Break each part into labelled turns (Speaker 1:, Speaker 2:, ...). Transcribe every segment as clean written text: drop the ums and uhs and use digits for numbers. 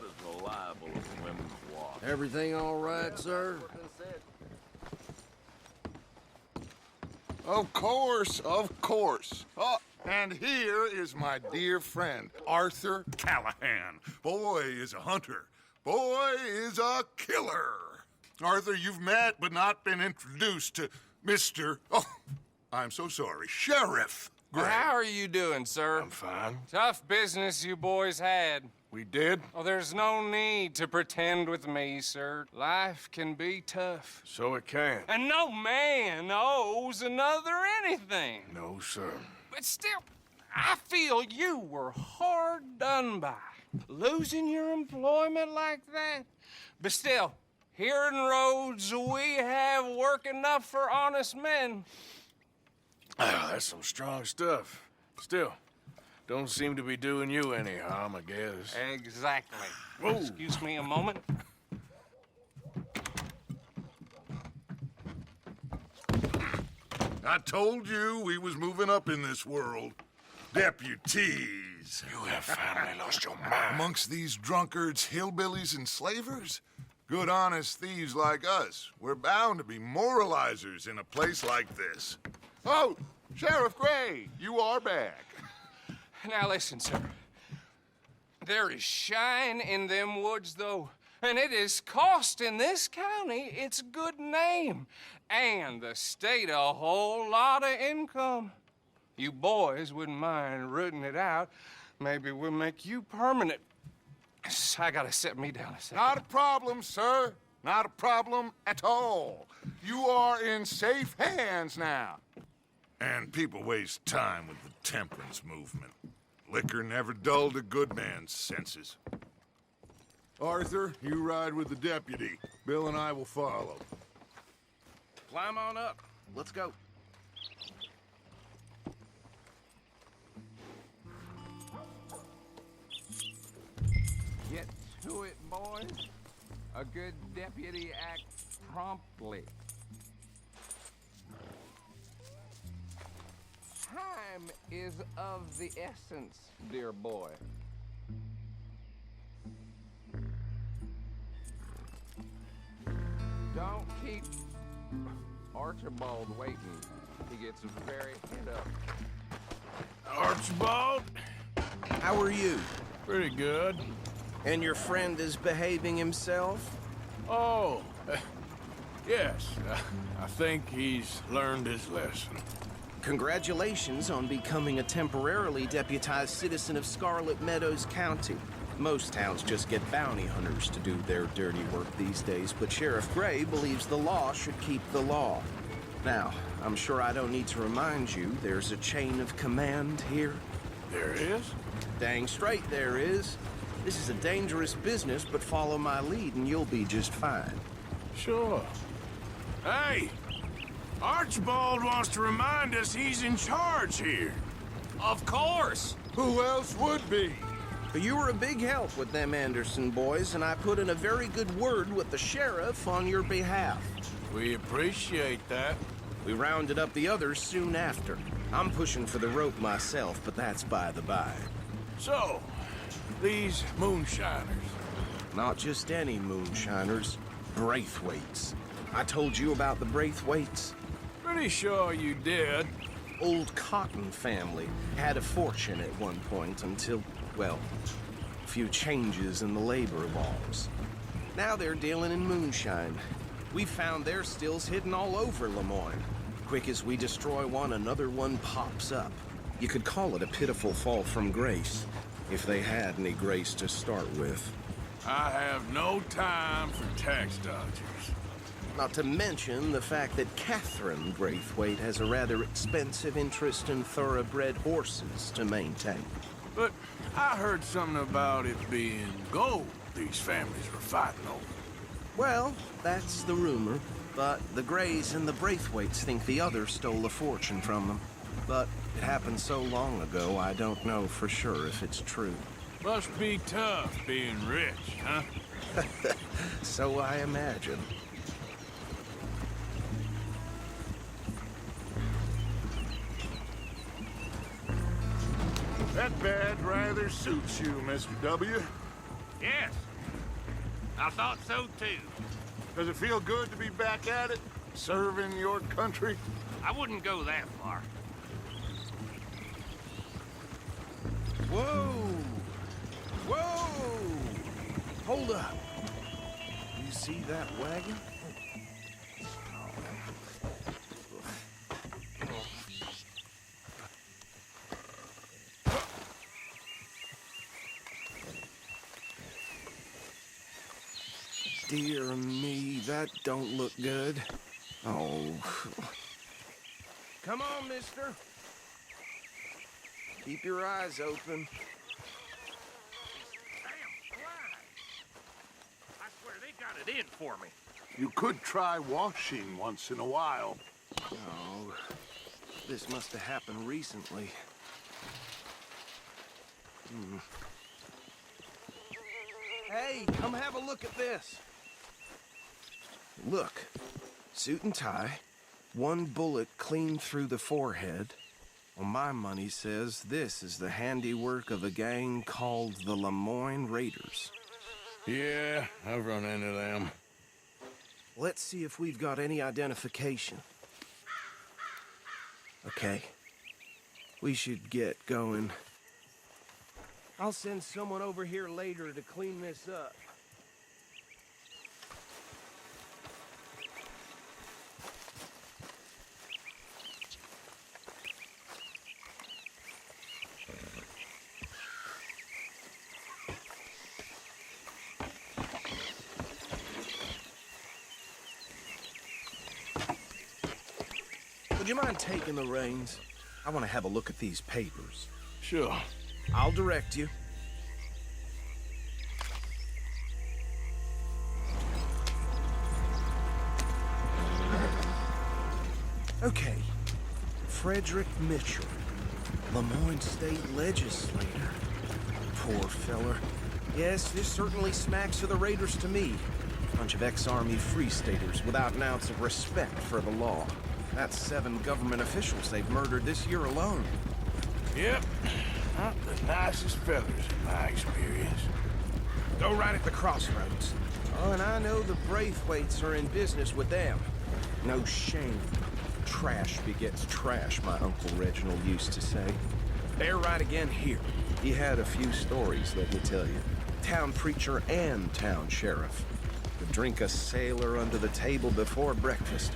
Speaker 1: about as reliable as women's water.
Speaker 2: Everything all right, sir?
Speaker 3: Of course, of course. Oh, and here is my dear friend, Arthur Callahan. Boy is a hunter. Boy is a killer. Arthur, you've met but not been introduced to Mr. Oh, I'm so sorry, Sheriff Gray.
Speaker 4: How are you doing, sir?
Speaker 5: I'm fine.
Speaker 4: Tough business you boys had.
Speaker 5: We did?
Speaker 4: Oh, there's no need to pretend with me, sir. Life can be tough.
Speaker 5: So it can.
Speaker 4: And no man owes another anything.
Speaker 5: No, sir.
Speaker 4: But still, I feel you were hard done by. Losing your employment like that. But still, here in Rhodes, we have work enough for honest men.
Speaker 5: Ah, that's some strong stuff. Still, don't seem to be doing you any harm, I guess.
Speaker 4: Exactly.
Speaker 5: Whoa.
Speaker 4: Excuse me a moment.
Speaker 3: I told you we was moving up in this world. Deputies.
Speaker 5: You have finally lost your mind.
Speaker 3: Amongst these drunkards, hillbillies, and slavers? Good honest thieves like us. We're bound to be moralizers in a place like this. Oh, Sheriff Gray, you are back.
Speaker 4: Now listen, sir. There is shine in them woods, though, and it is costing this county its good name and the state a whole lot of income. You boys wouldn't mind rooting it out. Maybe we'll make you permanent. I gotta set me down a second.
Speaker 3: Not a problem, sir. Not a problem at all. You are in safe hands now. And people waste time with the temperance movement. Liquor never dulled a good man's senses. Arthur, you ride with the deputy. Bill and I will follow.
Speaker 2: Climb on up. Let's go.
Speaker 6: Get to it, boys. A good deputy acts promptly. Time is of the essence, dear boy. Don't keep Archibald waiting. He gets very hit up.
Speaker 5: Archibald?
Speaker 2: How are you?
Speaker 5: Pretty good.
Speaker 2: And your friend is behaving himself?
Speaker 5: Oh, yes. I think he's learned his lesson.
Speaker 2: Congratulations on becoming a temporarily deputized citizen of Scarlet Meadows County. Most towns just get bounty hunters to do their dirty work these days, but Sheriff Gray believes the law should keep the law. Now, I'm sure I don't need to remind you, there's a chain of command here.
Speaker 5: There is?
Speaker 2: Dang straight there is. This is a dangerous business, but follow my lead and you'll be just fine.
Speaker 5: Sure. Hey! Archibald wants to remind us he's in charge here.
Speaker 4: Of course.
Speaker 3: Who else would be?
Speaker 2: But you were a big help with them Anderson boys, and I put in a very good word with the sheriff on your behalf.
Speaker 5: We appreciate that.
Speaker 2: We rounded up the others soon after. I'm pushing for the rope myself, but that's by the by.
Speaker 5: So, these moonshiners.
Speaker 2: Not just any moonshiners, Braithwaites. I told you about the Braithwaites.
Speaker 5: Pretty sure you did.
Speaker 2: Old Cotton family had a fortune at one point until, well, a few changes in the labor laws. Now they're dealing in moonshine. We found their stills hidden all over Lemoyne. Quick as we destroy one, another one pops up. You could call it a pitiful fall from grace, if they had any grace to start with.
Speaker 5: I have no time for tax dodgers.
Speaker 2: Not to mention the fact that Catherine Braithwaite has a rather expensive interest in thoroughbred horses to maintain.
Speaker 5: But I heard something about it being gold these families were fighting over.
Speaker 2: Well, that's the rumor, but the Grays and the Braithwaites think the others stole a fortune from them. But it happened so long ago, I don't know for sure if it's true.
Speaker 5: Must be tough being rich, huh?
Speaker 2: So I imagine.
Speaker 3: That badge rather suits you, Mr. W.
Speaker 7: Yes. I thought so too.
Speaker 3: Does it feel good to be back at it? Serving your country?
Speaker 7: I wouldn't go that far.
Speaker 2: Whoa! Whoa! Hold up. You see that wagon? Dear me, that don't look good. Oh. Come on, mister. Keep your eyes open.
Speaker 7: Damn, I swear they got it in for me.
Speaker 3: You could try washing once in a while.
Speaker 2: Oh, this must have happened recently. Hey, come have a look at this. Look, suit and tie, one bullet clean through the forehead. Well, my money says this is the handiwork of a gang called the Lemoyne Raiders.
Speaker 5: Yeah, I've run into them.
Speaker 2: Let's see if we've got any identification. Okay. We should get going. I'll send someone over here later to clean this up. Would you mind taking the reins? I want to have a look at these papers.
Speaker 5: Sure.
Speaker 2: I'll direct you. Okay. Frederick Mitchell, Lemoyne State Legislator. Poor feller. Yes, this certainly smacks of the Raiders to me. Bunch of ex-Army Free Staters without an ounce of respect for the law. That's 7 government officials they've murdered this year alone.
Speaker 5: Yep. Not the nicest fellas in my experience.
Speaker 2: Go right at the crossroads. Oh, and I know the Braithwaites are in business with them. No shame. Trash begets trash, my Uncle Reginald used to say. They're right again here. He had a few stories, let me tell you. Town preacher and town sheriff. Would drink a sailor under the table before breakfast.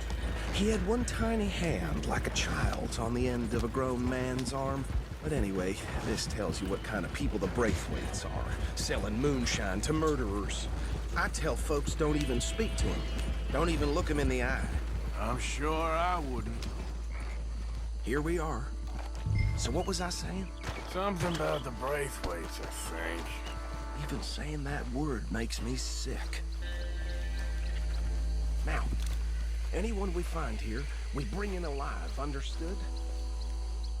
Speaker 2: He had one tiny hand, like a child's, on the end of a grown man's arm. But anyway, this tells you what kind of people the Braithwaites are. Selling moonshine to murderers. I tell folks don't even speak to them. Don't even look them in the eye.
Speaker 5: I'm sure I wouldn't.
Speaker 2: Here we are. So what was I saying?
Speaker 5: Something about the Braithwaites, I think.
Speaker 2: Even saying that word makes me sick. Now, anyone we find here, we bring in alive, understood?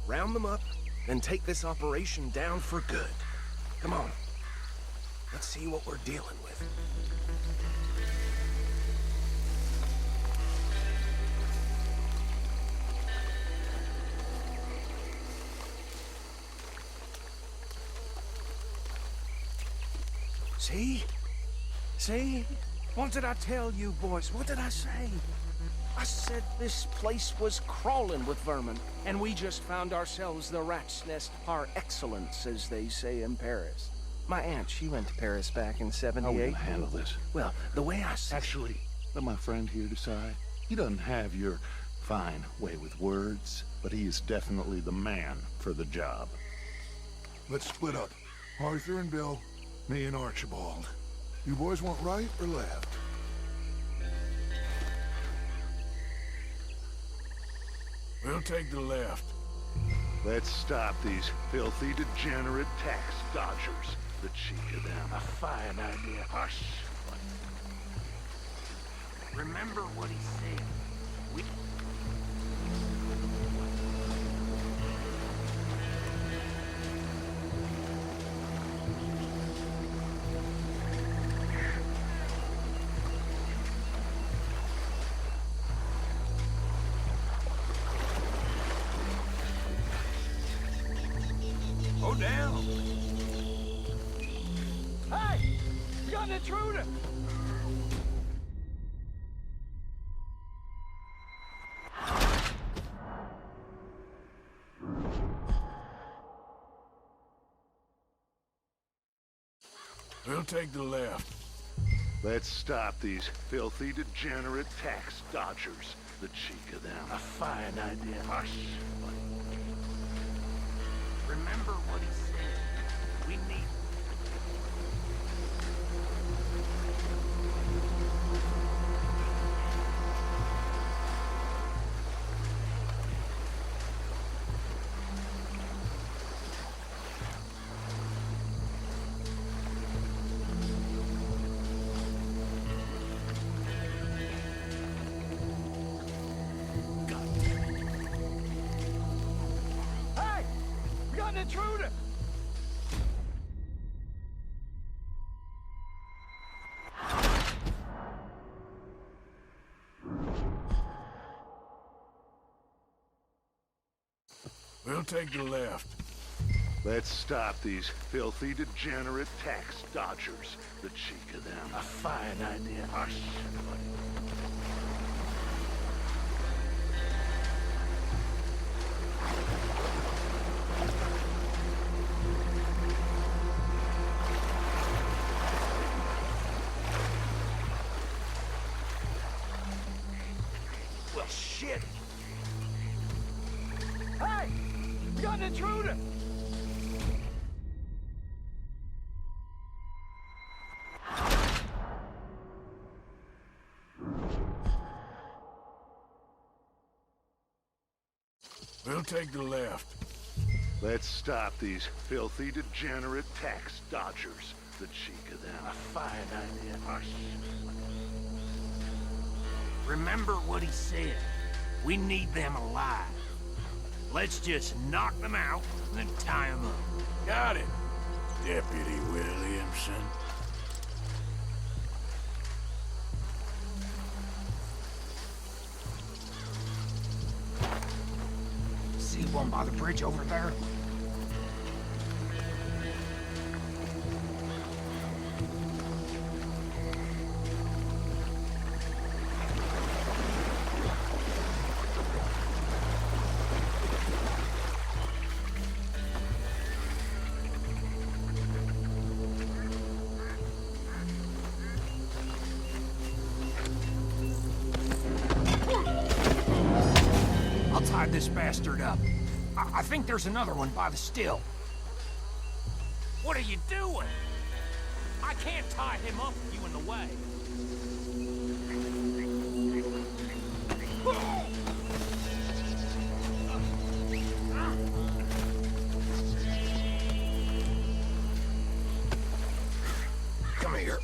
Speaker 2: Round them up, then take this operation down for good. Come on. Let's see what we're dealing with. See? See? What did I tell you, boys? What did I say? I said this place was crawling with vermin, and we just found ourselves the rat's nest par excellence, as they say in Paris. My aunt, she went to Paris back in
Speaker 8: How are we
Speaker 2: '78.
Speaker 8: gonna handle this?
Speaker 2: Well, the way I see
Speaker 8: Actually, let my friend here decide. He doesn't have your fine way with words, but he is definitely the man for the job.
Speaker 3: Let's split up. Arthur and Bill, me and Archibald. You boys want right or left?
Speaker 5: We'll take the left.
Speaker 9: Let's stop these filthy, degenerate tax dodgers. The cheek of them.
Speaker 8: A fine idea.
Speaker 9: Hush.
Speaker 7: Remember what he said. We...
Speaker 3: Go down.
Speaker 7: Hey!
Speaker 6: got an intruder!
Speaker 5: We'll take the left.
Speaker 9: Let's stop these filthy, degenerate tax dodgers. The cheek of them.
Speaker 7: A fine idea.
Speaker 9: Hush!
Speaker 7: Remember what he said. We need...
Speaker 6: Hey! We got an intruder!
Speaker 5: We'll take the left.
Speaker 9: Let's stop these filthy, degenerate tax dodgers. The cheek of them.
Speaker 7: A fine idea.
Speaker 9: Hush!
Speaker 7: Well, shit.
Speaker 6: Hey! We got an intruder!
Speaker 5: We'll take the left.
Speaker 9: Let's stop these filthy, degenerate tax dodgers. The cheek of them.
Speaker 7: A fine idea.
Speaker 9: Hush!
Speaker 7: Remember what he said. We need them alive. Let's just knock them out and then tie them up.
Speaker 5: Got it, Deputy Williamson.
Speaker 7: See one by the bridge over there? I'll tie this bastard up. I think there's another one by the still. What are you doing? I can't tie him up with you in the way.
Speaker 5: Come here.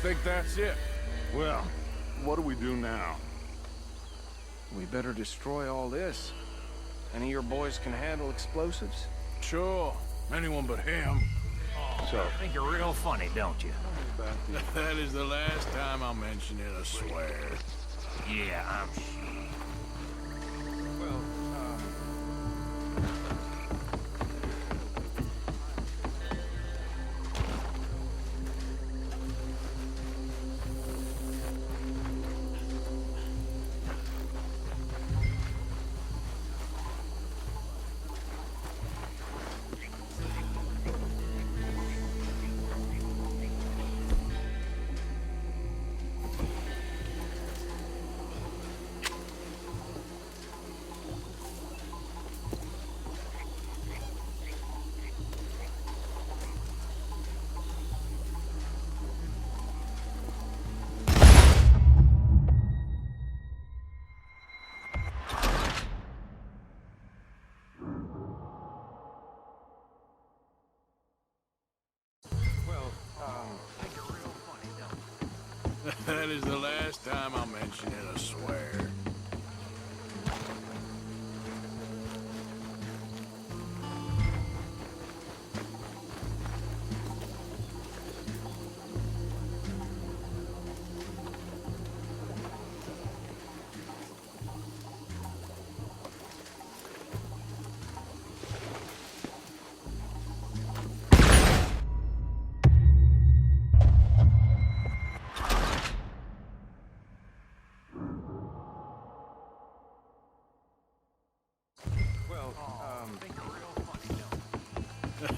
Speaker 5: think that's it.
Speaker 8: Well, what do we do now?
Speaker 6: We better destroy all this. Any of your boys can handle explosives?
Speaker 5: Sure, anyone but him.
Speaker 8: So,
Speaker 7: Think you're real funny, don't you?
Speaker 5: That is the last time I'll mention it, I swear.
Speaker 7: Yeah, I'm sure.
Speaker 6: Well,
Speaker 5: That is the last time I'll mention it, I swear.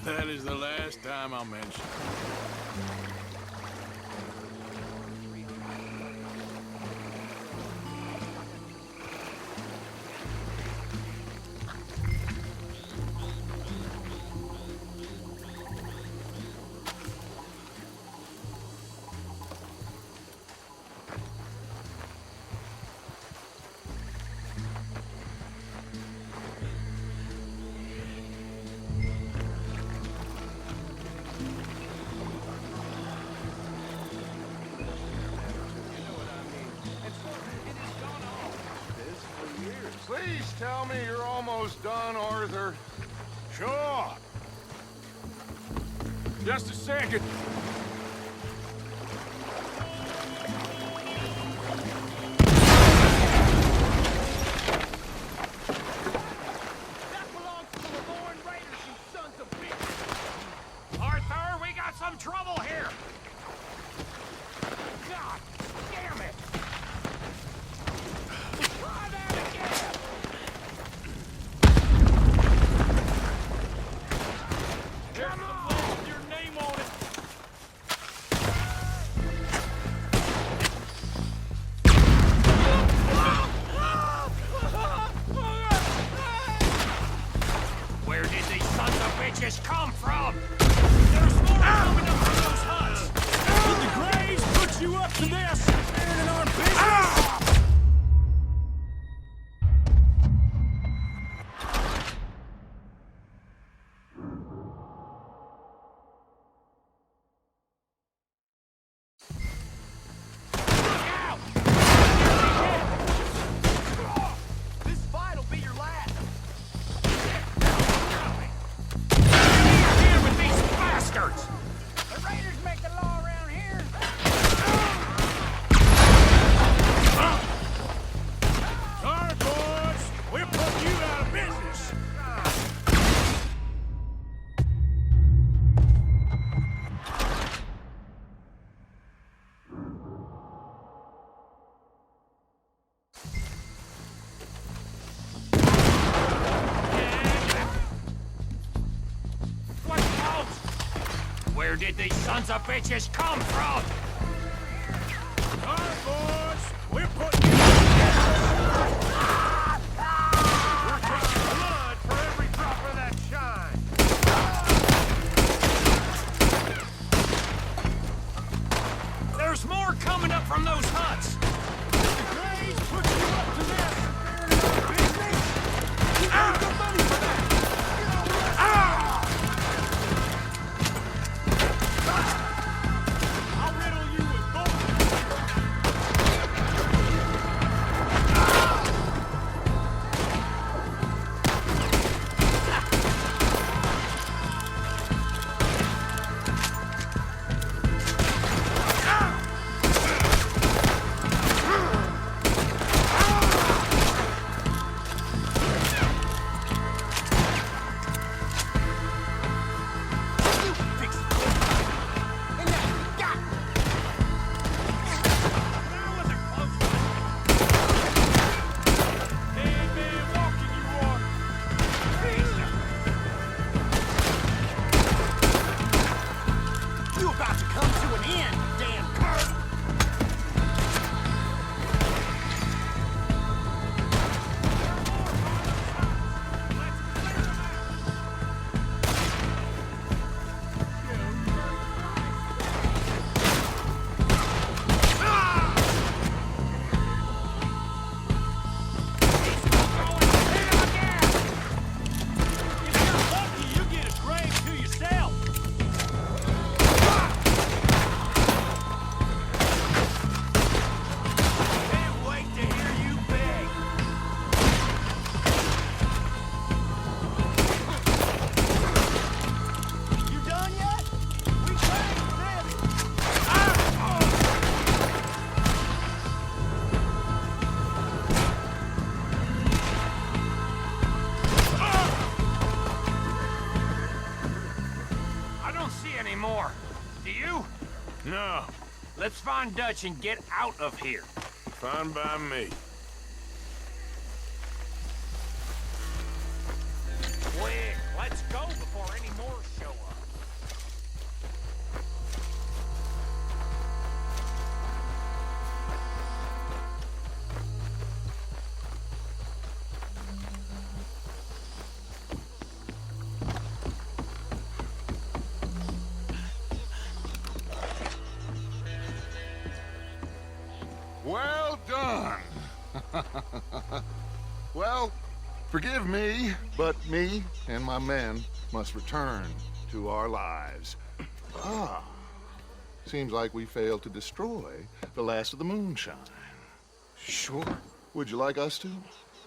Speaker 5: That is the last time I'll mention it. Please tell me you're almost done, Arthur. Sure. Just a second.
Speaker 7: That belongs to the Lord Raiders, you sons of bitches! Arthur, we got some trouble here! God damn it! Try that again! Come on! With your name on it! Where did these sons of bitches come from? There's more coming up from those huts! Did the Grays put you up to this? Standing in our business? This fight'll be your last! Here with these bastards! The Raiders make the law around here! Sorry, boys! We're putting you out of business! What folks? Where did these sons of bitches come from? All right, boys. We're putting you We're taking blood for every drop of that shine. There's more coming up from those huts. The Grays put you up to this. Business? You earned the money for that. I'll riddle
Speaker 5: No.
Speaker 7: Let's find Dutch and get out of here.
Speaker 5: Fine by me.
Speaker 7: Quick, let's go before any more show up.
Speaker 3: Well done. Well, forgive me, but me and my men must return to our lives. Ah, seems like we failed to destroy the last of the moonshine.
Speaker 2: Sure.
Speaker 3: Would you like us to?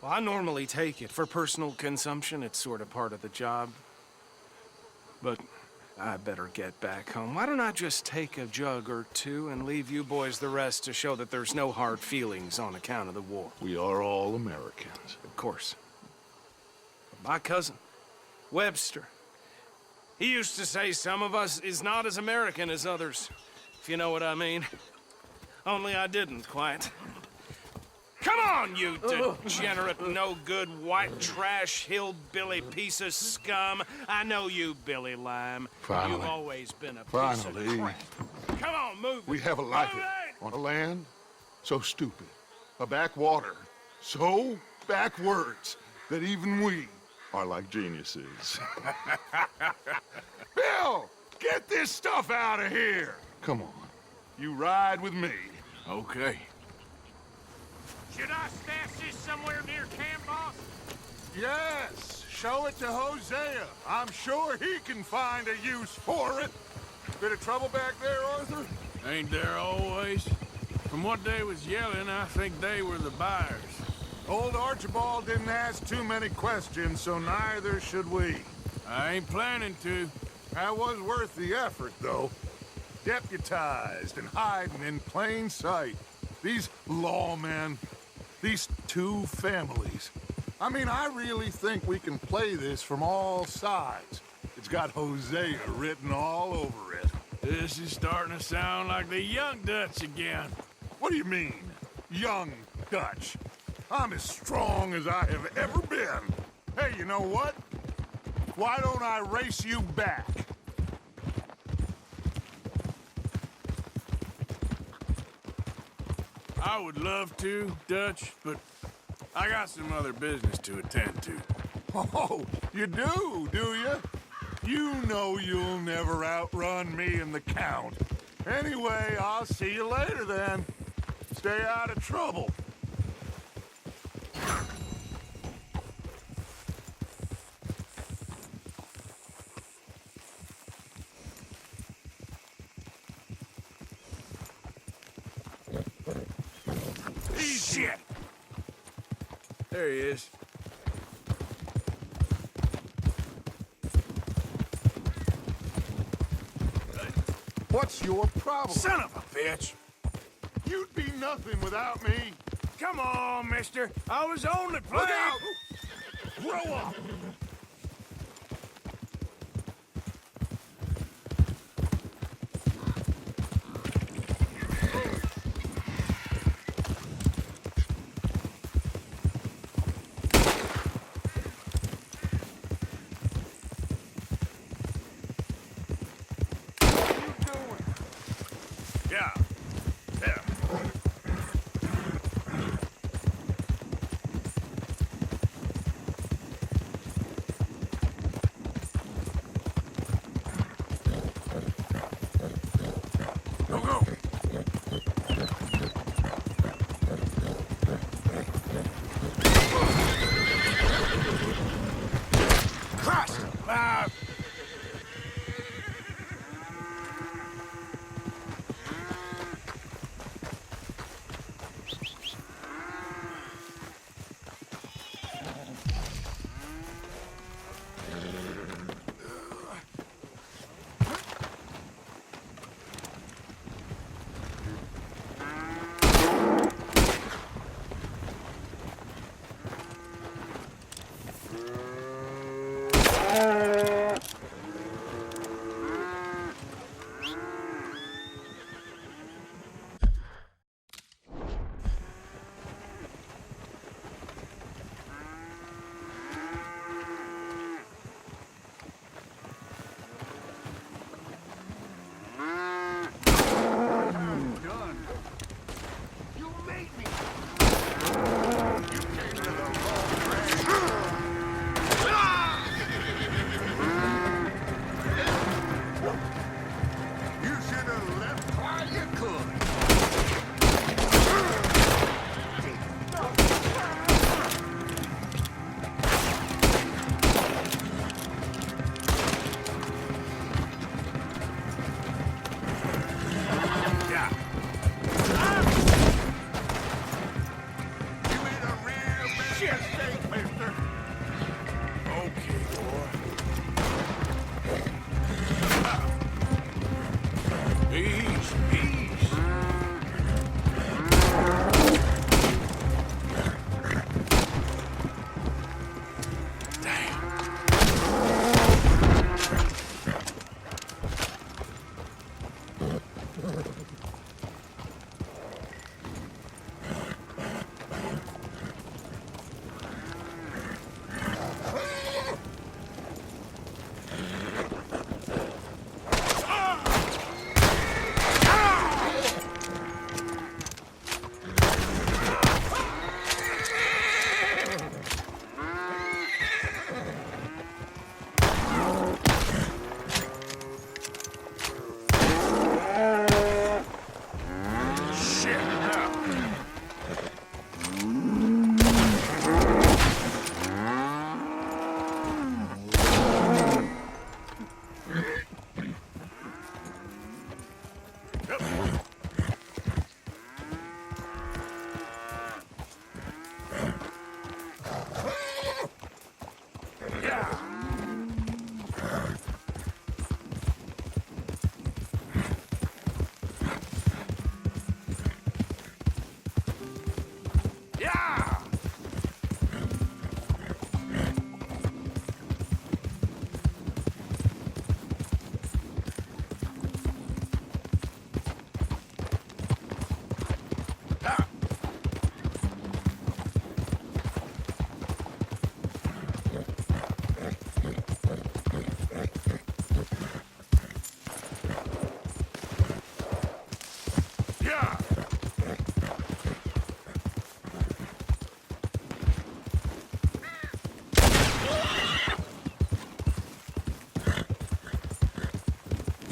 Speaker 2: Well, I normally take it. For personal consumption, it's sort of part of the job. But I better get back home. Why don't I just take a jug or two and leave you boys the rest to show that there's no hard feelings on account of the war?
Speaker 3: We are all Americans.
Speaker 2: Of course. My cousin, Webster, he used to say some of us is not as American as others, if you know what I mean. Only I didn't quite. Come on, you degenerate, no-good, white trash, hillbilly piece of scum. I know you, Billy Lime.
Speaker 3: Finally.
Speaker 2: You've always been a piece
Speaker 3: Finally.
Speaker 2: of crap. Come on, move
Speaker 3: We
Speaker 2: it.
Speaker 3: have a life
Speaker 2: Move it!
Speaker 3: on a land so stupid, a backwater so backwards that even we are like geniuses. Bill, get this stuff out of here! Come on, you ride with me.
Speaker 5: Okay.
Speaker 7: Should I stash this somewhere near camp, boss?
Speaker 3: Yes, show it to Hosea. I'm sure he can find a use for it. Bit of trouble back there, Arthur?
Speaker 5: Ain't there always? From what they was yelling, I think they were the buyers.
Speaker 3: Old Archibald didn't ask too many questions, so neither should we.
Speaker 5: I ain't planning to.
Speaker 3: That was worth the effort, though. Deputized and hiding in plain sight. These lawmen, these two families. I mean, I really think we can play this from all sides. It's got Hosea written all over it.
Speaker 5: This is starting to sound like the young Dutch again.
Speaker 3: What do you mean, young Dutch? I'm as strong as I have ever been. Hey, you know what? Why don't I race you back?
Speaker 5: I would love to, Dutch, but I got some other business to attend to.
Speaker 3: Oh, you do you? You know you'll never outrun me and the Count. Anyway, I'll see you later then. Stay out of trouble.
Speaker 5: Shit! There he is.
Speaker 3: What's your problem?
Speaker 5: Son of a bitch!
Speaker 3: You'd be nothing without me.
Speaker 5: Come on, mister. I was only playing.
Speaker 3: Look out! Grow up!
Speaker 5: Yeah. There. Go, go. Christ!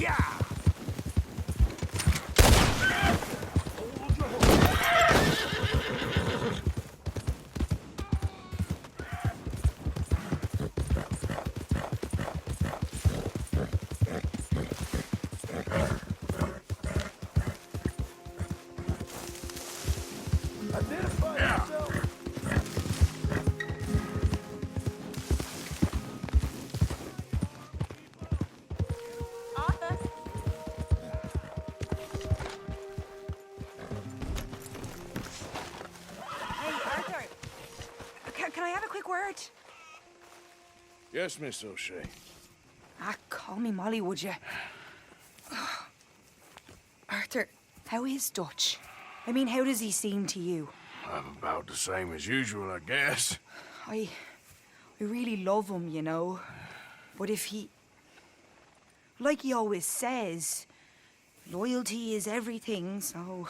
Speaker 7: Yeah!
Speaker 10: Arthur? Hey, Arthur. Can I have a quick word?
Speaker 5: Yes, Miss O'Shea.
Speaker 10: Ah, call me Molly, would you? Arthur, how is Dutch? I mean, how does he seem to you?
Speaker 5: I'm about the same as usual, I guess.
Speaker 10: I really love him, you know. But if he... Like he always says, loyalty is everything, so...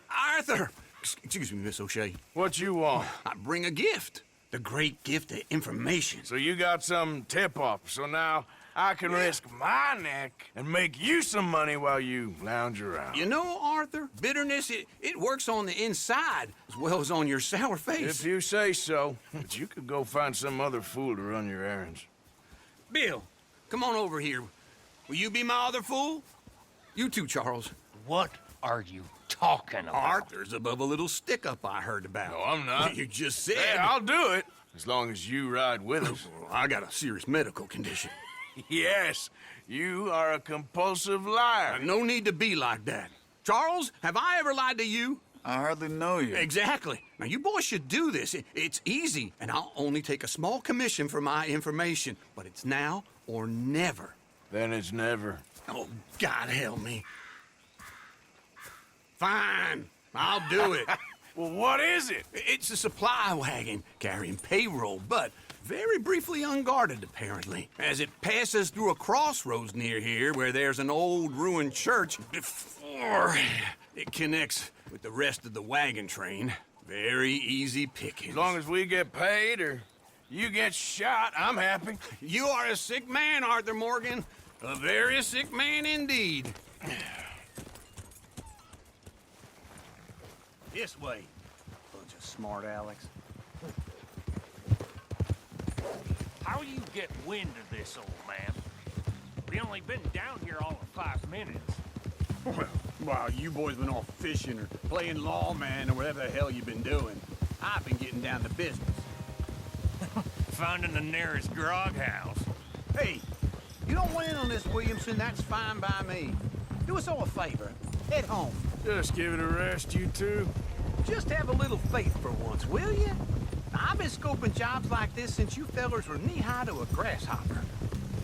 Speaker 11: Arthur! Excuse me, Miss O'Shea.
Speaker 5: What you want?
Speaker 11: I bring a gift. The great gift of information.
Speaker 5: So you got some tip-off, so now I can risk my neck and make you some money while you lounge around.
Speaker 11: You know, Arthur, bitterness, it works on the inside as well as on your sour face.
Speaker 5: If you say so. But you could go find some other fool to run your errands.
Speaker 11: Bill, come on over here. Will you be my other fool? You too, Charles.
Speaker 7: What are you talking about?
Speaker 11: Arthur's above a little stick-up I heard about.
Speaker 5: No, I'm not.
Speaker 11: You just said...
Speaker 5: Hey, I'll do it, as long as you ride with us.
Speaker 11: I got a serious medical condition.
Speaker 5: Yes, you are a compulsive liar.
Speaker 11: No need to be like that. Charles, have I ever lied to you?
Speaker 1: I hardly know you.
Speaker 11: Exactly. Now, you boys should do this. It's easy, and I'll only take a small commission for my information. But it's now or never.
Speaker 5: Then it's never.
Speaker 11: Oh, God help me. Fine. I'll do it.
Speaker 5: Well, what is it?
Speaker 11: It's a supply wagon carrying payroll, but very briefly unguarded, apparently. As it passes through a crossroads near here where there's an old ruined church before it connects with the rest of the wagon train. Very easy pickings.
Speaker 5: As long as we get paid or you get shot, I'm happy.
Speaker 11: You are a sick man, Arthur Morgan. A very sick man indeed. This way. Bunch of smart Alex.
Speaker 7: How you get wind of this, old man? We only been down here all of 5 minutes.
Speaker 12: Well, while you boys been off fishing or playing lawman or whatever the hell you've been doing, I've been getting down to business.
Speaker 7: Finding the nearest grog house.
Speaker 12: Hey, you don't want in on this, Williamson, that's fine by me. Do us all a favor. Head home.
Speaker 5: Just give it a rest, you two.
Speaker 12: Just have a little faith for once, will you? I've been scoping jobs like this since you fellers were knee-high to a grasshopper.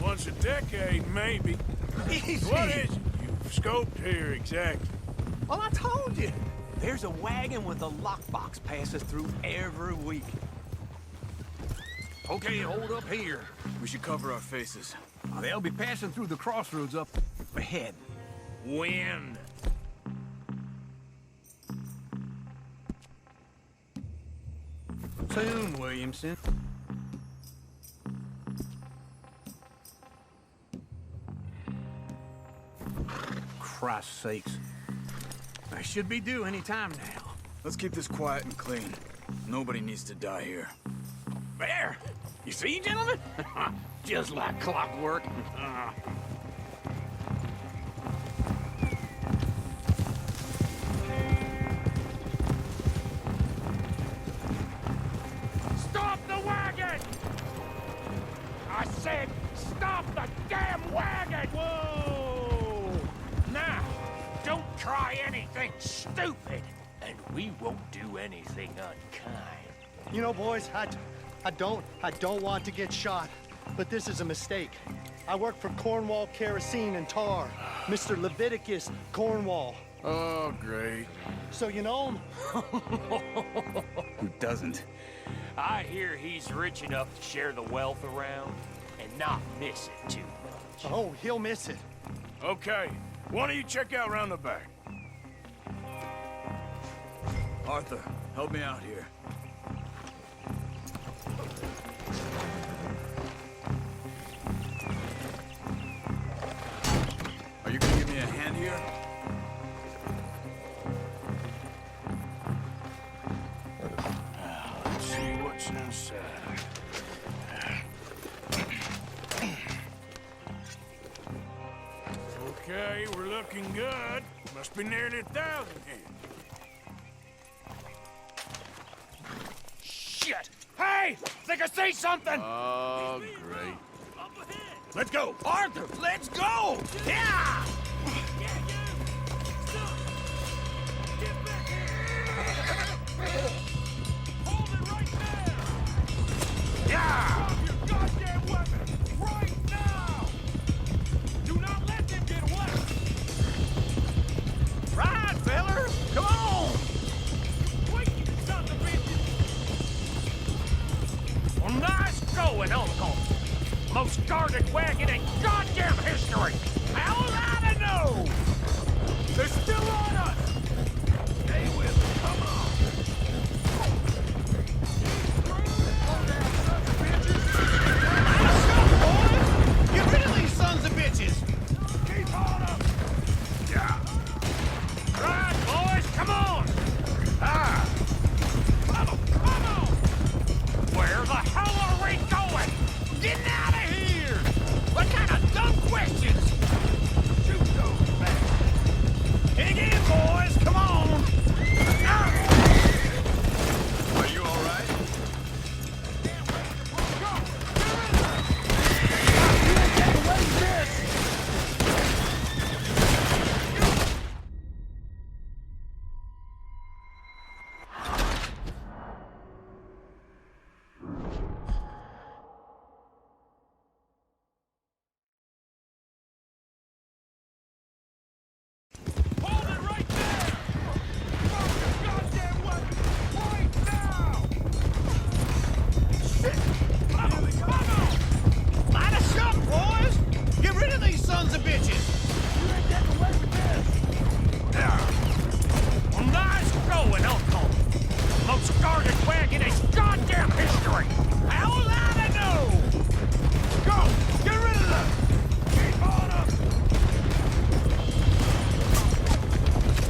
Speaker 5: Once a decade, maybe.
Speaker 12: Easy.
Speaker 5: What is it you've scoped here exactly?
Speaker 12: Well, I told you. There's a wagon with a lockbox passes through every week. Okay, hold up here. We should cover our faces. They'll be passing through the crossroads up ahead.
Speaker 7: When?
Speaker 12: Soon, Williamson. Christ's sakes. I should be due any time now.
Speaker 13: Let's keep this quiet and clean. Nobody needs to die here.
Speaker 12: There! You see, gentlemen? Just like clockwork.
Speaker 7: Stop the wagon! I said, stop the damn wagon! Whoa! Now, don't try anything stupid, and we won't do anything unkind.
Speaker 14: You know, boys, I don't want to get shot, but this is a mistake. I work for Cornwall Kerosene and Tar, Mr. Leviticus Cornwall.
Speaker 5: Oh, great.
Speaker 14: So you know him?
Speaker 7: Who doesn't? I hear he's rich enough to share the wealth around and not miss it too much.
Speaker 14: Oh, he'll miss it.
Speaker 5: Okay, why don't you check out around the back?
Speaker 13: Arthur, help me out here. Are
Speaker 5: Okay, we're looking good. Must be nearly 1,000 here. Shit! Hey! Think I see something!
Speaker 3: Oh, great.
Speaker 5: Let's go! Arthur, let's go! Yeah! Hold it right there! Yeah! Drop your goddamn weapon! Right now! Do not let them get away! Right, fellas! Come on! Wait, you sons of bitches! Well, nice going, Uncle! Most guarded wagon in goddamn history! How was I to know? They're still on us! Stay with them, come on!
Speaker 12: Get rid of these sons of bitches!
Speaker 5: Keep on them! Yeah! Right, boys, come on! Ah! Come on! Where the hell are we going? Getting out of here! What kind of dumb questions? Shoot those bastards! Dig in, boys! Come on!
Speaker 1: Are you all right?
Speaker 5: Hold it right there! Drop your goddamn weapon! Right now! Shit! Come on!
Speaker 12: Line us up, boys! Get rid of these sons of bitches!
Speaker 5: You ain't getting away with this! Yeah! Well, nice going, Uncle! Most guarded wagon in goddamn history! How was I to know? Go! Get rid of them! Keep on them!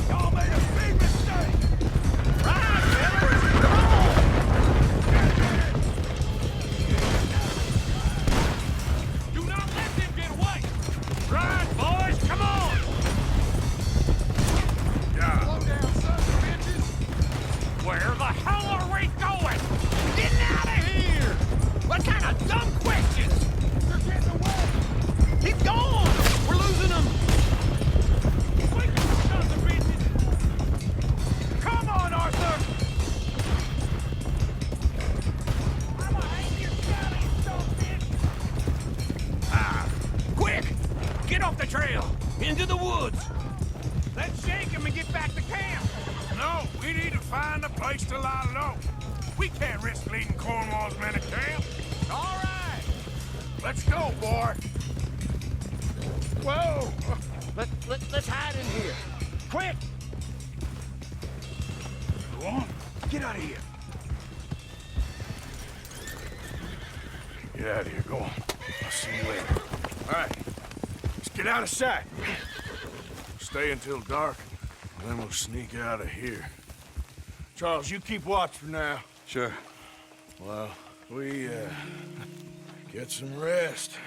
Speaker 5: Y'all made a big mistake! Right, fellas! Come on! Do not let them get away! Right, boys! Come on! Yeah. Slow down, sons of bitches! Where the hell are we going? Getting out of here! What kind of dumb questions? They're getting away!
Speaker 12: Keep going! We're losing them!
Speaker 5: Wake up, sons of bitches! Come on, Arthur! I'm a hang your galley, son of bitch! Ah! Quick! Get off the trail! Into the woods! Let's shake him and get back to camp! No, we need to find a place to lie low. We can't risk leading Cornwall's men to camp. All right! Let's go, boy! Whoa! Let's hide in here. Quick! Go on. Get out of here. Get out of here. Go on. I'll see you later. All right. Let's get out of sight. Stay until dark, and then we'll sneak out of here. Charles, you keep watch for now.
Speaker 3: Sure.
Speaker 5: Well, we, get some rest.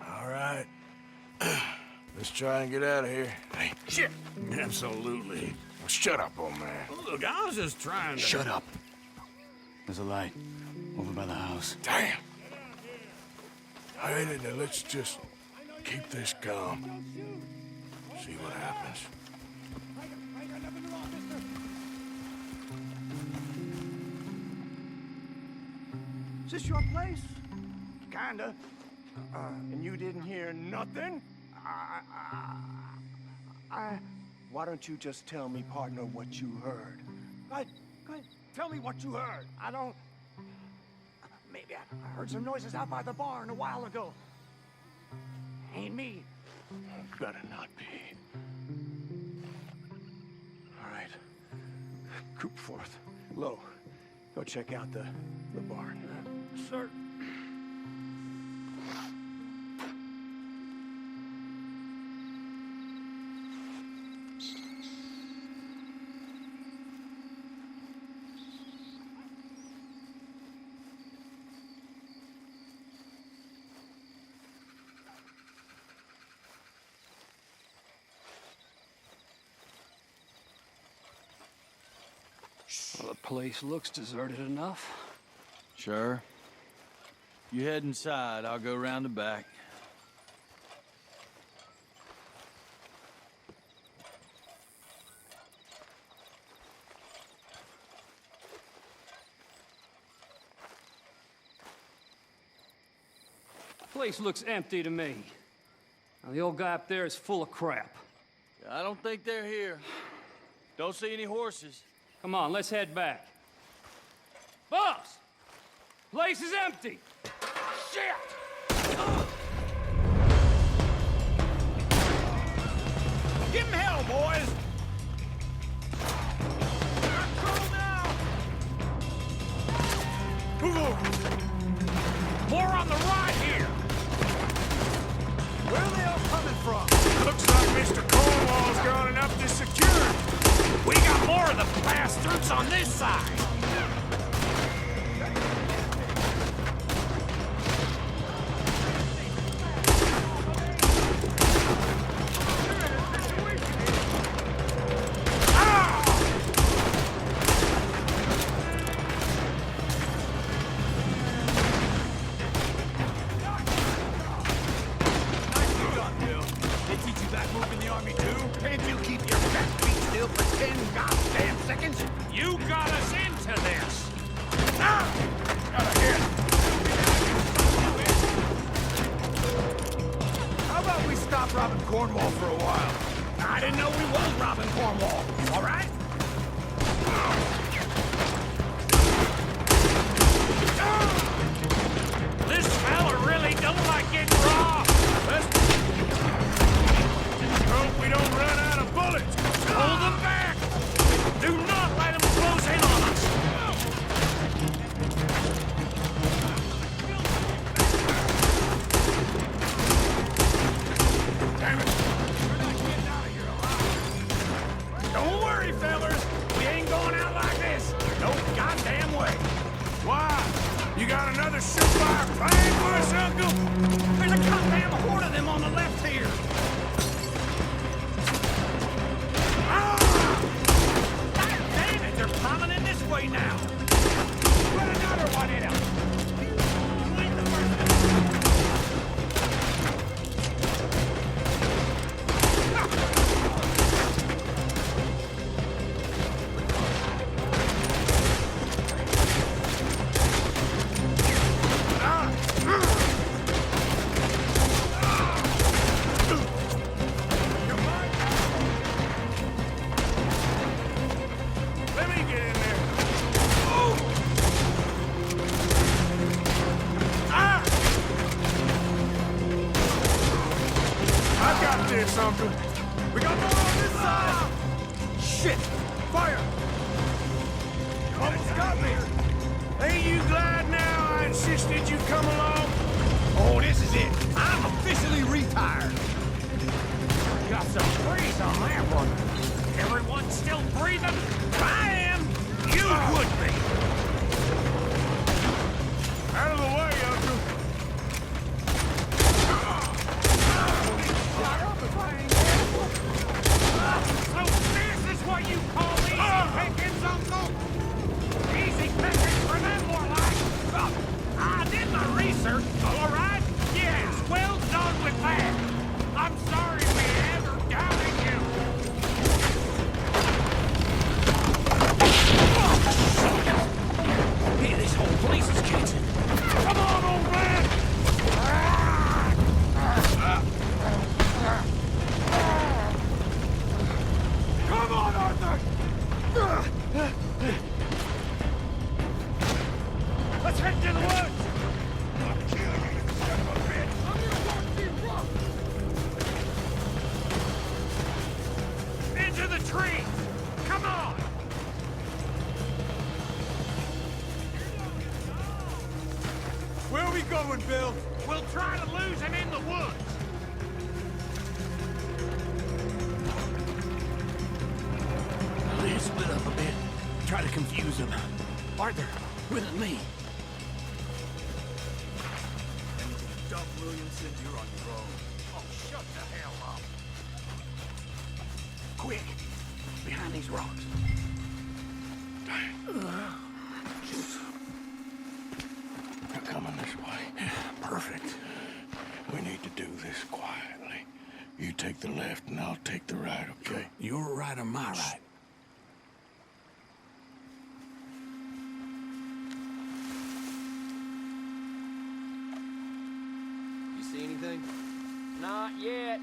Speaker 5: All right. Let's try and get out of here. Hey, shit! Absolutely. Well, shut up, old man.
Speaker 11: Look, I was just trying to...
Speaker 13: Shut up. There's a light over by the house.
Speaker 5: Damn. All right, then let's just keep this calm. See what happens.
Speaker 14: Is this your place? Kinda. And you didn't hear nothing? Why don't you just tell me, partner, what you heard? Go ahead, tell me what you heard. I don't... Maybe I heard some noises out by the barn a while ago. Ain't me.
Speaker 5: Better not be. All right. Coopforth, Low, go check out the barn. Sir. The place looks deserted enough.
Speaker 13: Sure. You head inside, I'll go round the back.
Speaker 5: Place looks empty to me. Now, the old guy up there is full of crap.
Speaker 13: I don't think they're here. Don't see any horses.
Speaker 5: Come on, let's head back. Boss! Place is empty! Shit!
Speaker 7: Give him hell, boys! More on the right here!
Speaker 14: Where are they all coming from?
Speaker 7: Looks like Mr. Cornwall's got enough to secure it. We got more of the bastards on this side.
Speaker 14: Robbing Cornwall for a while.
Speaker 7: I didn't know we was robbing Cornwall. All right? This fella really don't like getting raw. Let's hope we don't run out of bullets. Hold them back. Do not let them close in on us. Damn it. We're not getting out of here alive. Don't worry, fellas. We ain't going out like this. No goddamn way. Why? You got another surefire plan for us, Uncle? There's a goddamn horde of them on the left here. God damn it, they're piling in this way now. Put another one in them. Wait the first Uncle. We got more on this side! Shit! Fire! Almost got me! Ain't you glad now I insisted you come along? Oh, this is it. I'm officially retired. Got some breeze on that one. Everyone still breathing? I am! You would be! Out of the way, Uncle. So this is what you call easy pickings, Uncle? Easy pickings for them, more like. I did my research, all right? Yes, well done with that. I'm sorry we ever doubted you. Man, this whole place is catching. Come on, old man! Come on, Arthur! Let's head to the woods! I'll kill you, son of a bitch! I'm gonna walk you rough! Into the tree! Come on! Where are we going, Bill? We'll try to lose him in the woods!
Speaker 11: Let's split up a bit. Try to confuse them. Arthur, with me.
Speaker 14: Dump Williamson, you're on your own.
Speaker 7: Oh, shut the hell up!
Speaker 11: Quick! Behind these rocks.
Speaker 9: They're coming this way. Perfect. We need to do this quietly. You take the left and I'll take the right, okay?
Speaker 11: Your right or my right?
Speaker 2: You see anything?
Speaker 5: Not yet.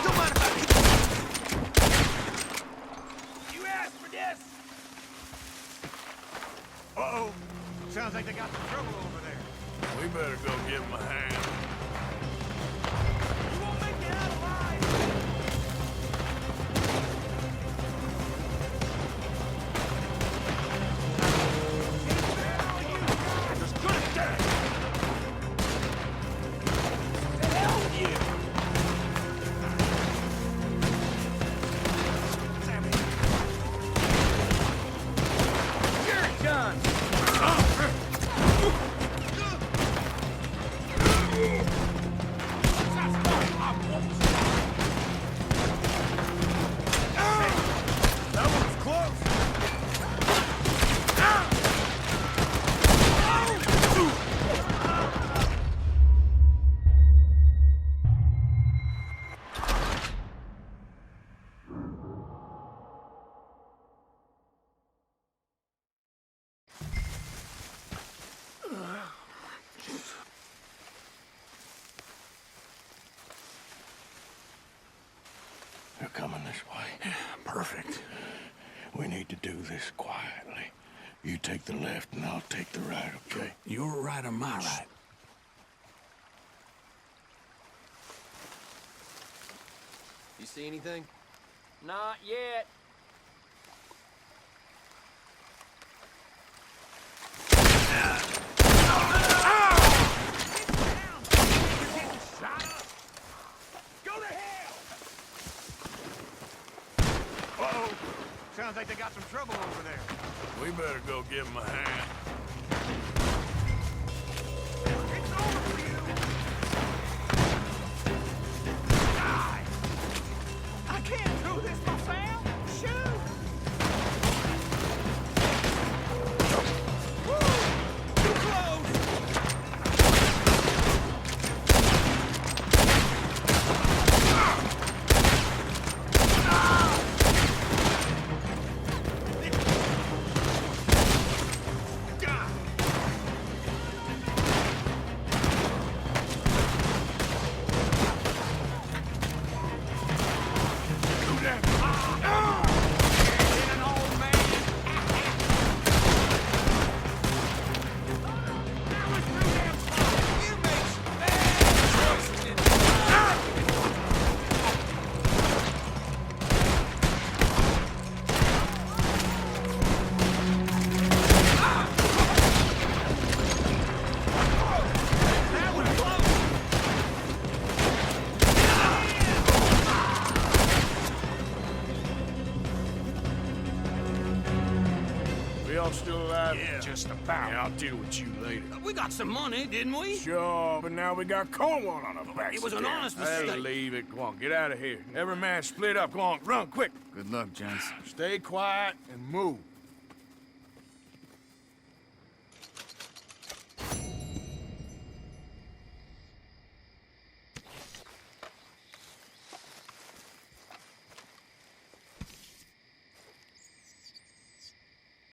Speaker 7: Don't mind if I... You asked for this! Uh-oh. Sounds like they got some trouble over there.
Speaker 3: We better go give him a hand.
Speaker 7: You won't make it out alive!
Speaker 9: They're coming this way. Perfect. We need to do this quietly. You take the left and I'll take the right, okay?
Speaker 11: Your right or my right?
Speaker 2: You see anything?
Speaker 5: Not yet.
Speaker 7: Go to hell! Uh-oh. Sounds like they got some trouble over there.
Speaker 3: We better go give him a hand.
Speaker 7: It's over for you! Die! I can't do this, my fam! Shoot! Woo! Too close!
Speaker 3: We all still alive?
Speaker 11: Yeah.
Speaker 3: Just about. Yeah, I'll deal with you later.
Speaker 11: We got some money, didn't we?
Speaker 3: Sure, but now we got Cornwall on our backs.
Speaker 11: It was an
Speaker 3: again.
Speaker 11: honest
Speaker 3: Hey,
Speaker 11: mistake.
Speaker 3: leave it. Go on, get out of here. Every man split up. Go on, run quick.
Speaker 13: Good luck, gents.
Speaker 3: Stay quiet and move.